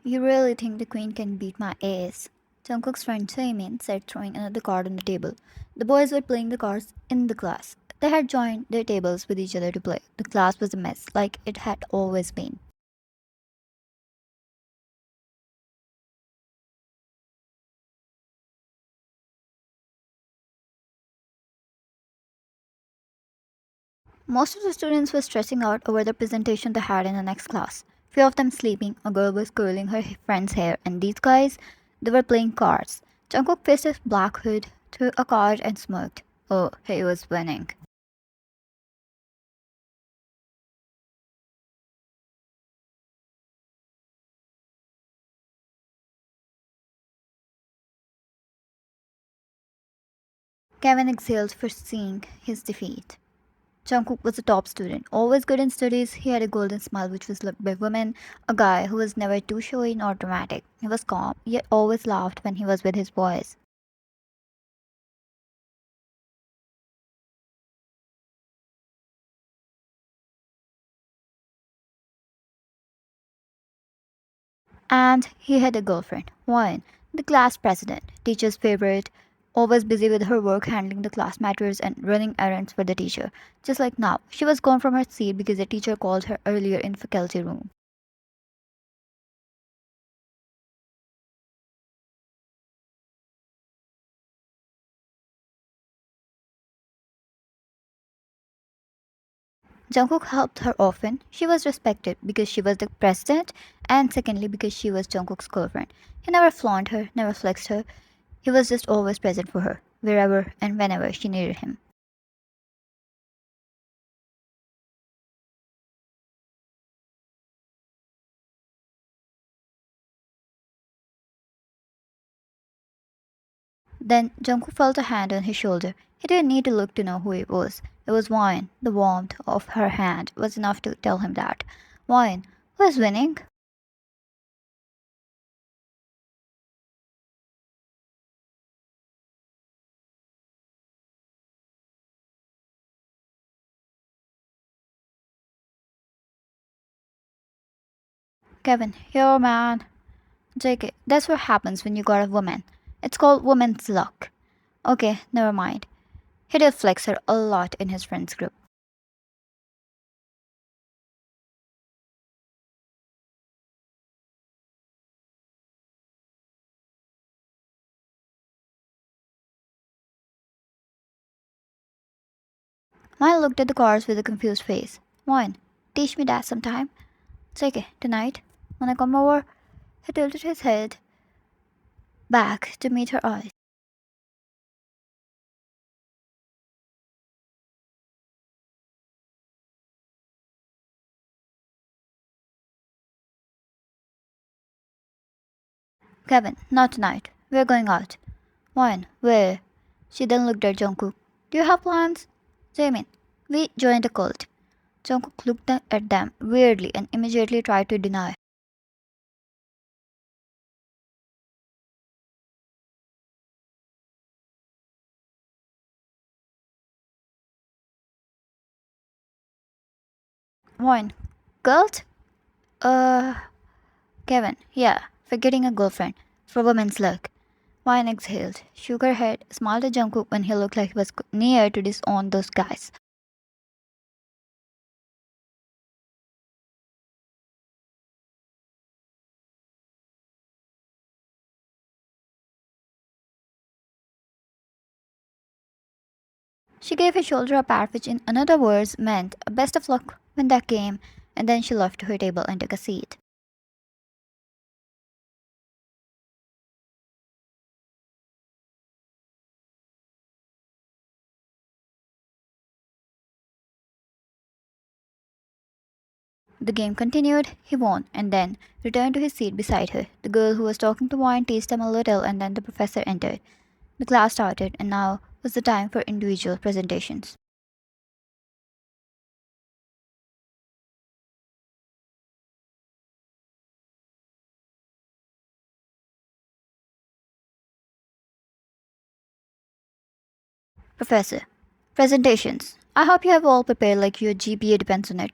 You really think the queen can beat my ace? Jungkook's friend Jimin said, throwing another card on the table. The boys were playing the cards in the class. They had joined their tables with each other to play. The class was a mess, like it had always been. Most of the students were stressing out over the presentation they had in the next class. Few of them sleeping, a girl was curling her friend's hair, and these guys, they were playing cards. Jungkook faced his black hood, threw a card, and smirked. Oh, he was winning. Kevin exhaled for seeing his defeat. Jungkook was a top student, always good in studies. He had a golden smile which was loved by women, a guy who was never too showy nor dramatic. He was calm, yet always laughed when he was with his boys. And he had a girlfriend, one, the class president, teacher's favorite, always busy with her work handling the class matters and running errands for the teacher. Just like now, she was gone from her seat because the teacher called her earlier in faculty room. Jungkook helped her often. She was respected because she was the president, and secondly because she was Jungkook's girlfriend. He never flaunted her, never flexed her. He was just always present for her, wherever and whenever she needed him. Then Jungkook felt a hand on his shoulder. He didn't need to look to know who it was. It was Wine. The warmth of her hand was enough to tell him that. Wine, who is winning? Kevin, your man. JK, that's what happens when you got a woman. It's called woman's luck. Okay, never mind. He did flex her a lot in his friends group. Mine looked at the cards with a confused face. Wine, teach me that sometime. JK, tonight? Wanna come over? He tilted his head back to meet her eyes. Kevin, not tonight. We're going out. Wine, where? She then looked at Jungkook. Do you have plans? Jimin, we joined a cult. Jungkook looked at them weirdly and immediately tried to deny. Wine, cult? Uh, Kevin, yeah, for getting a girlfriend. For women's luck. Wine exhaled, shook her head, smiled at Jungkook when he looked like he was near to disown those guys. She gave his shoulder a pat which in another words meant best of luck when that came, and then she left to her table and took a seat. The game continued, he won, and then returned to his seat beside her. The girl who was talking to Wine teased him a little, and then the professor entered. The class started, and now was the time for individual presentations. Professor, presentations. I hope you have all prepared like your GPA depends on it.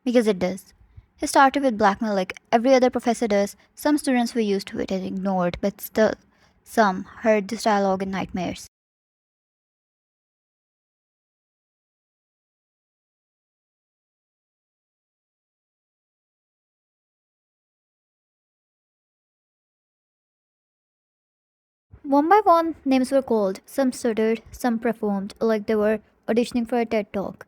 Because it does. He started with blackmail like every other professor does. Some students were used to it and ignored, but still, some heard this dialogue in nightmares. One by one, names were called. Some stuttered, some performed like they were auditioning for a TED talk.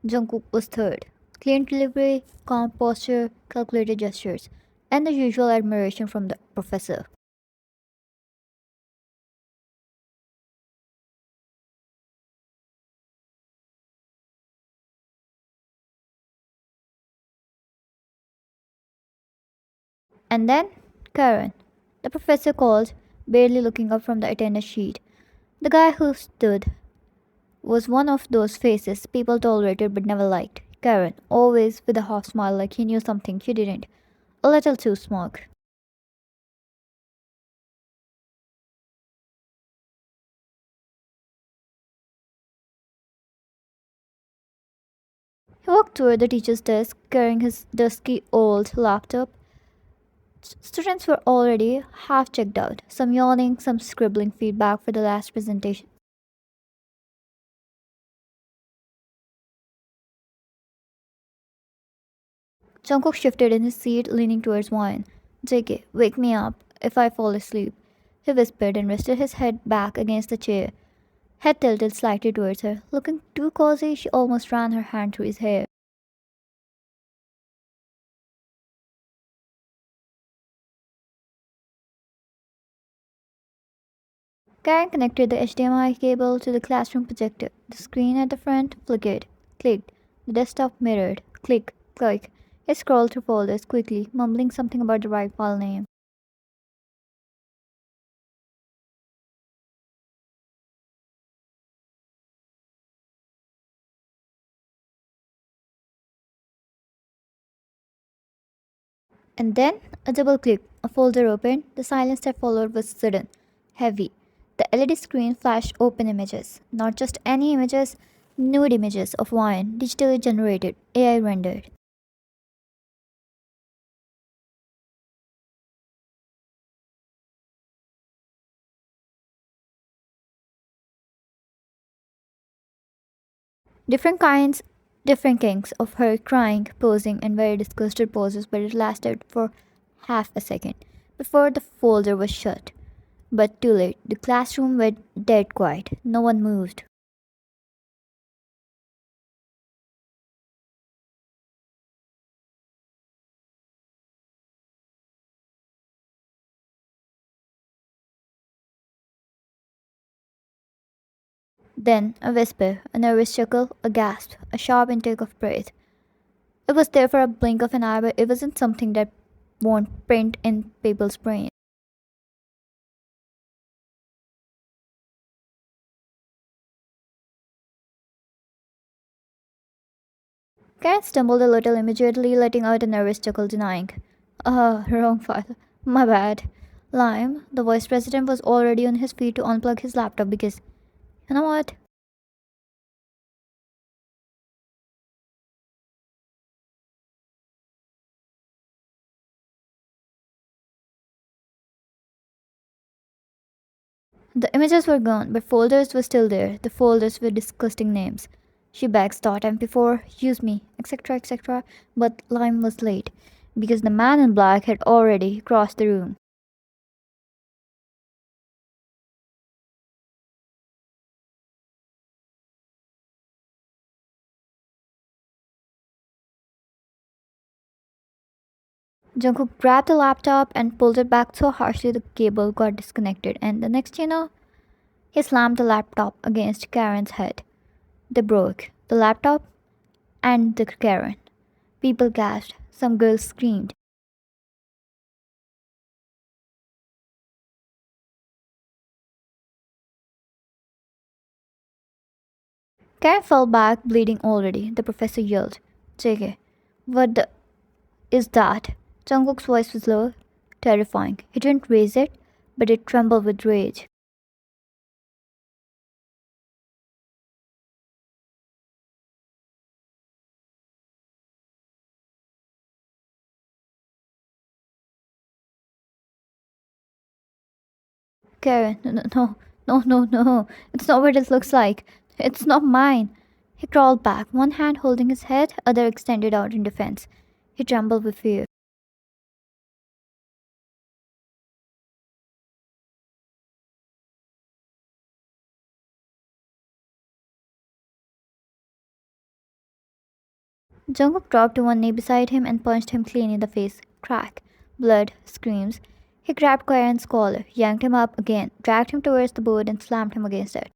Jungkook was third. Clean delivery, calm posture, calculated gestures, and the usual admiration from the professor. And then, Karan. The professor called, barely looking up from the attendance sheet. The guy who stood was one of those faces people tolerated but never liked. Karan, always with a half smile like he knew something she didn't. A little too smug. He walked toward the teacher's desk, carrying his dusky old laptop. Students were already half checked out, some yawning, some scribbling feedback for the last presentation. Jungkook shifted in his seat, leaning towards Wine. JK, wake me up if I fall asleep. He whispered and rested his head back against the chair, head tilted slightly towards her. Looking too cozy, she almost ran her hand through his hair. Karen connected the HDMI cable to the classroom projector. The screen at the front flickered, clicked. The desktop mirrored, click, click. He scrolled through folders quickly, mumbling something about the right file name. And then a double click, a folder opened. The silence that followed was sudden, heavy. The LED screen flashed open images. Not just any images, nude images of wine, digitally generated, AI rendered. Different kinds, different kinks of her crying, posing, and very disgusted poses, but it lasted for half a second before the folder was shut. But too late. The classroom went dead quiet. No one moved. Then a whisper, a nervous chuckle, a gasp, a sharp intake of breath. It was there for a blink of an eye, but it wasn't something that won't print in people's brains. Karen stumbled a little, immediately letting out a nervous chuckle, denying. Wrong file. My bad. Lime, the vice president, was already on his feet to unplug his laptop because, you know what? The images were gone, but folders were still there. The folders with disgusting names. She begs .mp4, use me, etc., etc. But Lime was late because the man in black had already crossed the room. Jungkook grabbed the laptop and pulled it back so harshly the cable got disconnected, and the next you know, he slammed the laptop against Karen's head. They broke. The laptop and the Karen. People gasped. Some girls screamed. Karen fell back, bleeding already. The professor yelled, JK, what the is that? Jungkook's voice was low, terrifying. He didn't raise it, but it trembled with rage. Karen, no, no, no, no, no, no. It's not what it looks like. It's not mine. He crawled back, one hand holding his head, other extended out in defense. He trembled with fear. Jungkook dropped to one knee beside him and punched him clean in the face. Crack. Blood. Screams. He grabbed Karan's collar, yanked him up again, dragged him towards the board, and slammed him against it.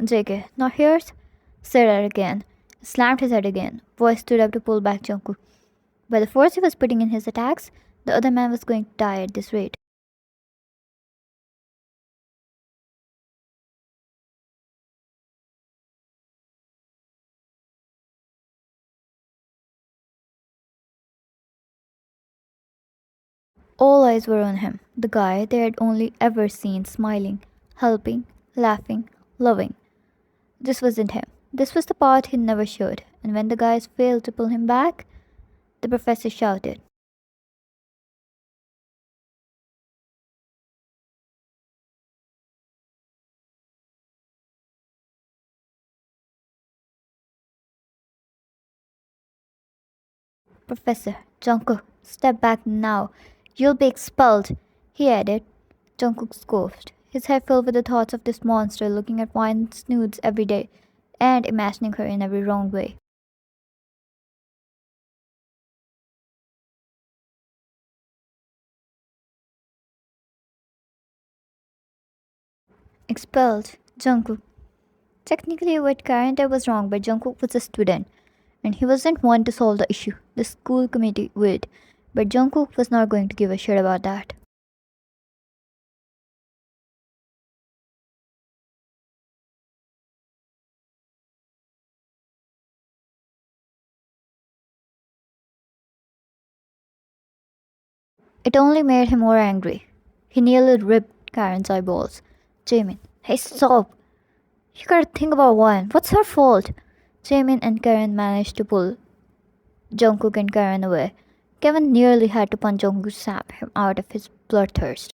JK, not yours? Said it again. Slammed his head again. Voice stood up to pull back Jungkook. By the force he was putting in his attacks, the other man was going to die at this rate. All eyes were on him, the guy they had only ever seen smiling, helping, laughing, loving. This wasn't him. This was the part he never showed, and when the guys failed to pull him back, the professor shouted, Professor, Jungkook, step back now. You'll be expelled, he added. Jungkook scoffed, his head filled with the thoughts of this monster looking at Wine's nudes every day and imagining her in every wrong way. Expelled, Jungkook. Technically, what Karan did was wrong, but Jungkook was a student, and he wasn't one to solve the issue. The school committee would, but Jungkook was not going to give a shit about that. It only made him more angry. He nearly ripped Karen's eyeballs. Jimin, hey, stop! You gotta think about one. What's her fault? Jimin and Karen managed to pull Jungkook and Karen away. Kevin nearly had to punch Jungkook to snap him out of his bloodthirst.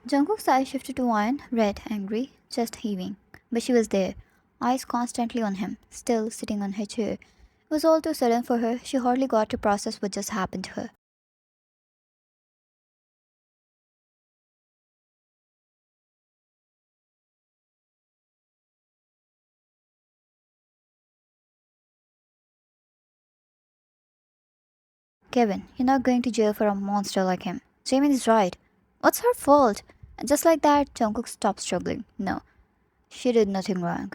Jungkook's eyes shifted to Wine, red, angry, just heaving. But she was there, eyes constantly on him, still sitting on her chair. It was all too sudden for her. She hardly got to process what just happened to her. Kevin, you're not going to jail for a monster like him. Jamin is right. What's her fault? And just like that, Jungkook stopped struggling. No, she did nothing wrong.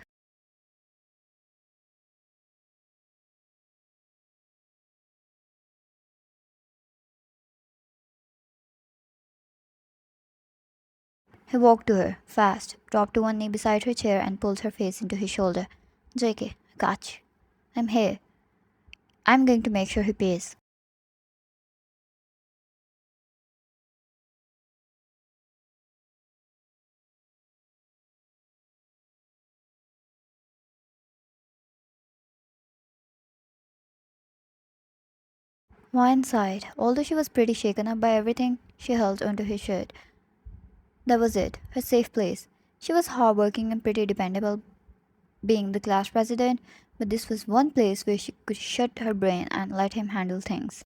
He walked to her, fast, dropped to one knee beside her chair, and pulled her face into his shoulder. JK, I got you. I'm here. I'm going to make sure he pays. Wine sighed. Although she was pretty shaken up by everything, she held onto his shirt. That was it, her safe place. She was hardworking and pretty dependable, being the class president, but this was one place where she could shut her brain and let him handle things.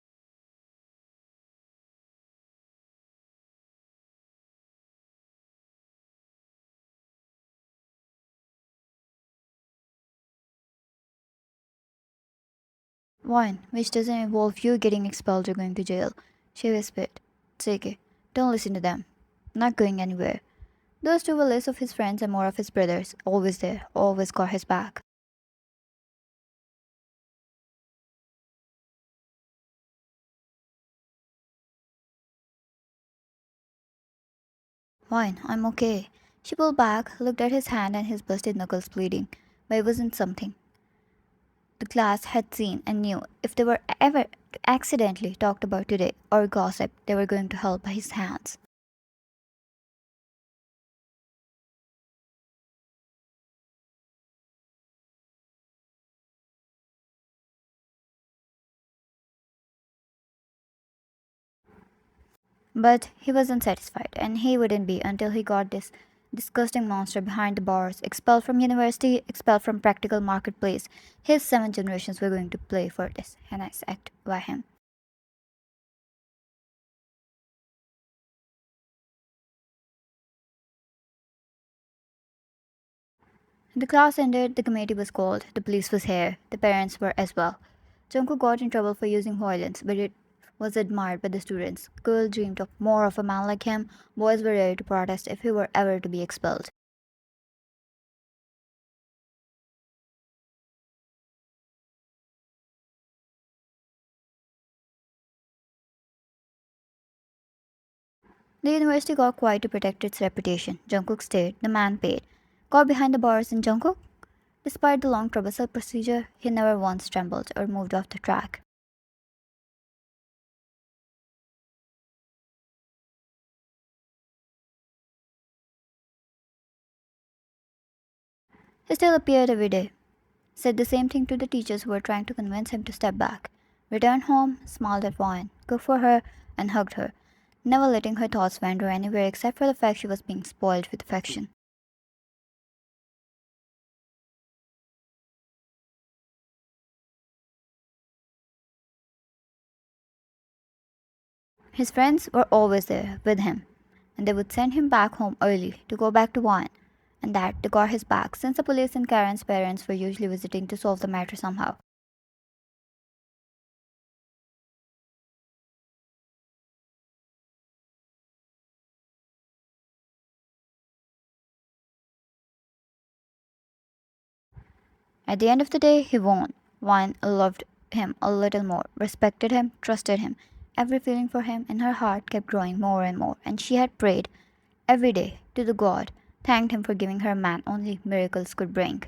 One, which doesn't involve you getting expelled or going to jail. She whispered. JK, don't listen to them. Not going anywhere. Those two were less of his friends and more of his brothers, always there, always got his back. Fine, I'm okay. She pulled back, looked at his hand and his busted knuckles bleeding, but it wasn't something. the class had seen and knew if they were ever accidentally talked about today or gossip, they were going to hell by his hands. But he wasn't satisfied, and he wouldn't be until he got this disgusting monster behind the bars, expelled from university, expelled from practical marketplace. His 7 generations were going to play for this, and I act by him. The class ended, the committee was called, the police was here, the parents were as well. Jungkook got in trouble for using violence, but it was admired by the students. Girls dreamed of more of a man like him. Boys were ready to protest if he were ever to be expelled. The university got quiet to protect its reputation. Jungkook stayed, the man paid. Got behind the bars in Jungkook? Despite the long troublesome procedure, he never once trembled or moved off the track. He still appeared every day, said the same thing to the teachers who were trying to convince him to step back. Returned home, smiled at Vine, cooked for her, and hugged her, never letting her thoughts wander anywhere except for the fact she was being spoiled with affection. His friends were always there with him, and they would send him back home early to go back to Vine, and that they got his back since the police and Karen's parents were usually visiting to solve the matter somehow. At the end of the day, he won. Vine loved him a little more, respected him, trusted him. Every feeling for him in her heart kept growing more and more, and she had prayed every day to the God, thanked him for giving her a man only miracles could bring.